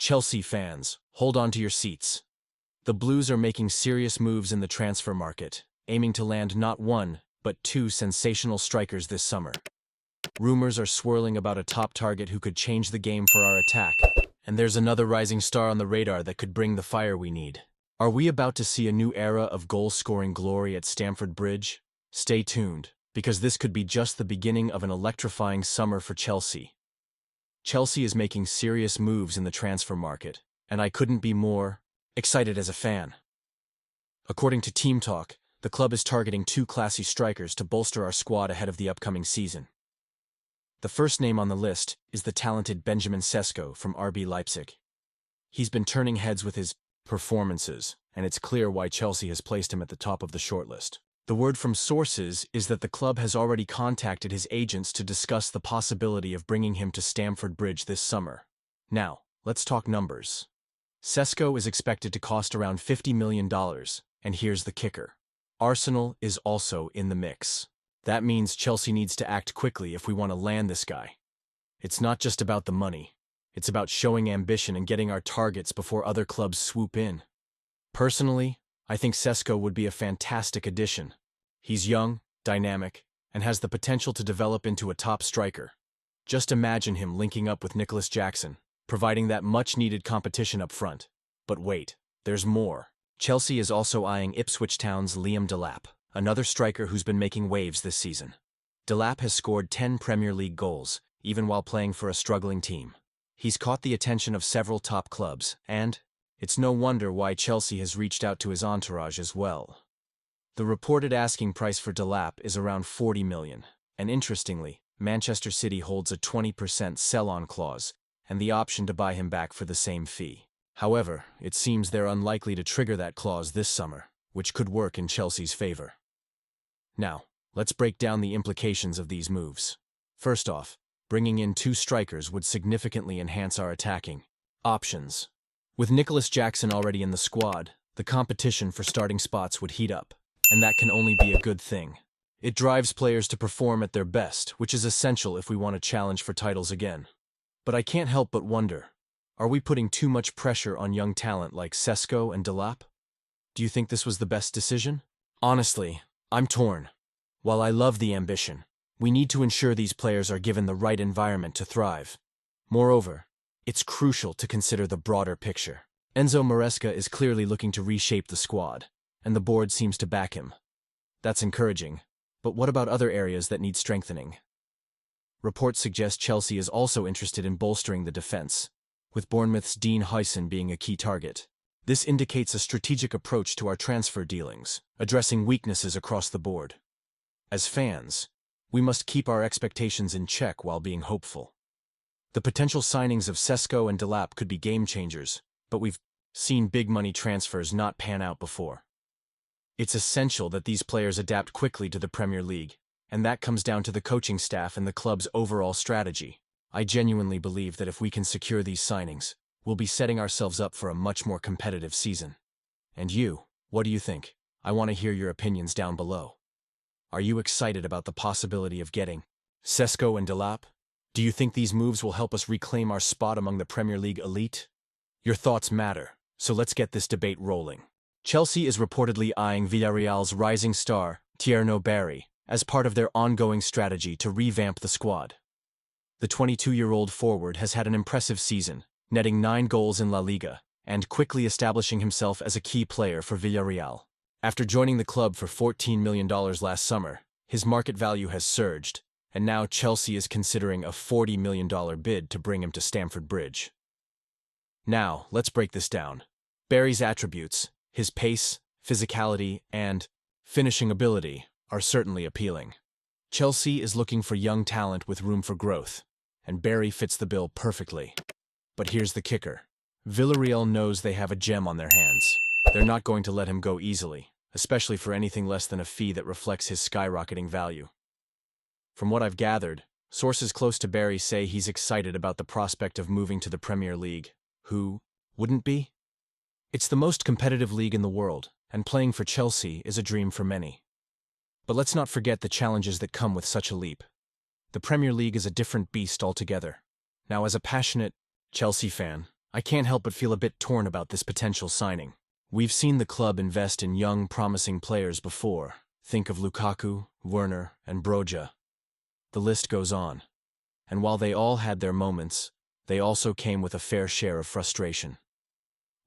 Chelsea fans, hold on to your seats. The Blues are making serious moves in the transfer market, aiming to land not one, but two sensational strikers this summer. Rumors are swirling about a top target who could change the game for our attack, and there's another rising star on the radar that could bring the fire we need. Are we about to see a new era of goal-scoring glory at Stamford Bridge? Stay tuned, because this could be just the beginning of an electrifying summer for Chelsea. Chelsea is making serious moves in the transfer market, and I couldn't be more excited as a fan. According to Team Talk, the club is targeting two classy strikers to bolster our squad ahead of the upcoming season. The first name on the list is the talented Benjamin Cesco from RB Leipzig. He's been turning heads with his performances, and it's clear why Chelsea has placed him at the top of the shortlist. The word from sources is that the club has already contacted his agents to discuss the possibility of bringing him to Stamford Bridge this summer. Now, let's talk numbers. Cesco is expected to cost around $50 million, and here's the kicker. Arsenal is also in the mix. That means Chelsea needs to act quickly if we want to land this guy. It's not just about the money. It's about showing ambition and getting our targets before other clubs swoop in. Personally, I think Cesco would be a fantastic addition. He's young, dynamic, and has the potential to develop into a top striker. Just imagine him linking up with Nicholas Jackson, providing that much-needed competition up front. But wait, there's more. Chelsea is also eyeing Ipswich Town's Liam Delap, another striker who's been making waves this season. Delap has scored 10 Premier League goals, even while playing for a struggling team. He's caught the attention of several top clubs, and it's no wonder why Chelsea has reached out to his entourage as well. The reported asking price for Delap is around $40 million, and interestingly, Manchester City holds a 20% sell-on clause and the option to buy him back for the same fee. However, it seems they're unlikely to trigger that clause this summer, which could work in Chelsea's favor. Now, let's break down the implications of these moves. First off, bringing in two strikers would significantly enhance our attacking options. With Nicholas Jackson already in the squad, the competition for starting spots would heat up, and that can only be a good thing. It drives players to perform at their best, which is essential if we want to challenge for titles again. But I can't help but wonder, are we putting too much pressure on young talent like Cesco and Delap? Do you think this was the best decision? Honestly, I'm torn. While I love the ambition, we need to ensure these players are given the right environment to thrive. Moreover, it's crucial to consider the broader picture. Enzo Maresca is clearly looking to reshape the squad, and the board seems to back him. That's encouraging, but what about other areas that need strengthening? Reports suggest Chelsea is also interested in bolstering the defense, with Bournemouth's Dean Huyson being a key target. This indicates a strategic approach to our transfer dealings, addressing weaknesses across the board. As fans, we must keep our expectations in check while being hopeful. The potential signings of Cesco and Delap could be game-changers, but we've seen big-money transfers not pan out before. It's essential that these players adapt quickly to the Premier League, and that comes down to the coaching staff and the club's overall strategy. I genuinely believe that if we can secure these signings, we'll be setting ourselves up for a much more competitive season. And you, what do you think? I want to hear your opinions down below. Are you excited about the possibility of getting Cesco and Delap? Do you think these moves will help us reclaim our spot among the Premier League elite? Your thoughts matter, so let's get this debate rolling. Chelsea is reportedly eyeing Villarreal's rising star, Tiero Barry, as part of their ongoing strategy to revamp the squad. The 22-year-old forward has had an impressive season, netting 9 goals in La Liga, and quickly establishing himself as a key player for Villarreal. After joining the club for $14 million last summer, his market value has surged, and now Chelsea is considering a $40 million bid to bring him to Stamford Bridge. Now, let's break this down. Barry's attributes, his pace, physicality, and finishing ability, are certainly appealing. Chelsea is looking for young talent with room for growth, and Barry fits the bill perfectly. But here's the kicker. Villarreal knows they have a gem on their hands. They're not going to let him go easily, especially for anything less than a fee that reflects his skyrocketing value. From what I've gathered, sources close to Barry say he's excited about the prospect of moving to the Premier League. Who wouldn't be? It's the most competitive league in the world, and playing for Chelsea is a dream for many. But let's not forget the challenges that come with such a leap. The Premier League is a different beast altogether. Now, as a passionate Chelsea fan, I can't help but feel a bit torn about this potential signing. We've seen the club invest in young, promising players before. Think of Lukaku, Werner, and Broja. The list goes on. And while they all had their moments, they also came with a fair share of frustration.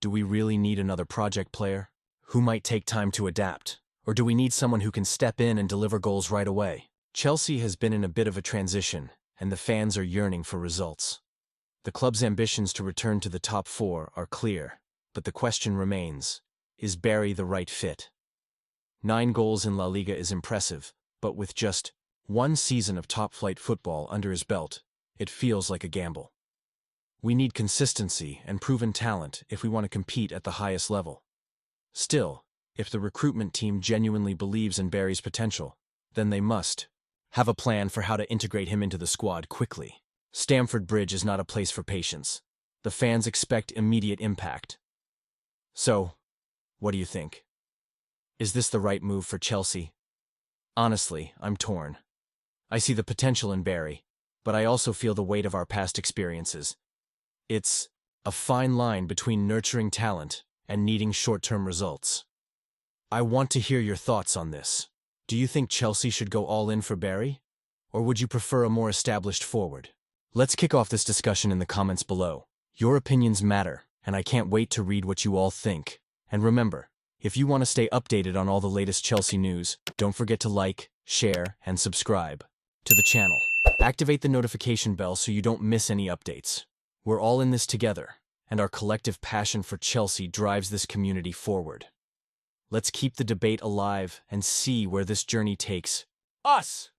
Do we really need another project player? Who might take time to adapt? Or do we need someone who can step in and deliver goals right away? Chelsea has been in a bit of a transition, and the fans are yearning for results. The club's ambitions to return to the top four are clear, but the question remains, is Barry the right fit? 9 goals in La Liga is impressive, but with just one season of top-flight football under his belt, it feels like a gamble. We need consistency and proven talent if we want to compete at the highest level. Still, if the recruitment team genuinely believes in Barry's potential, then they must have a plan for how to integrate him into the squad quickly. Stamford Bridge is not a place for patience. The fans expect immediate impact. So, what do you think? Is this the right move for Chelsea? Honestly, I'm torn. I see the potential in Barry, but I also feel the weight of our past experiences. It's a fine line between nurturing talent and needing short-term results. I want to hear your thoughts on this. Do you think Chelsea should go all in for Barry? Or would you prefer a more established forward? Let's kick off this discussion in the comments below. Your opinions matter, and I can't wait to read what you all think. And remember, if you want to stay updated on all the latest Chelsea news, don't forget to like, share, and subscribe to the channel. Activate the notification bell so you don't miss any updates. We're all in this together, and our collective passion for Chelsea drives this community forward. Let's keep the debate alive and see where this journey takes us.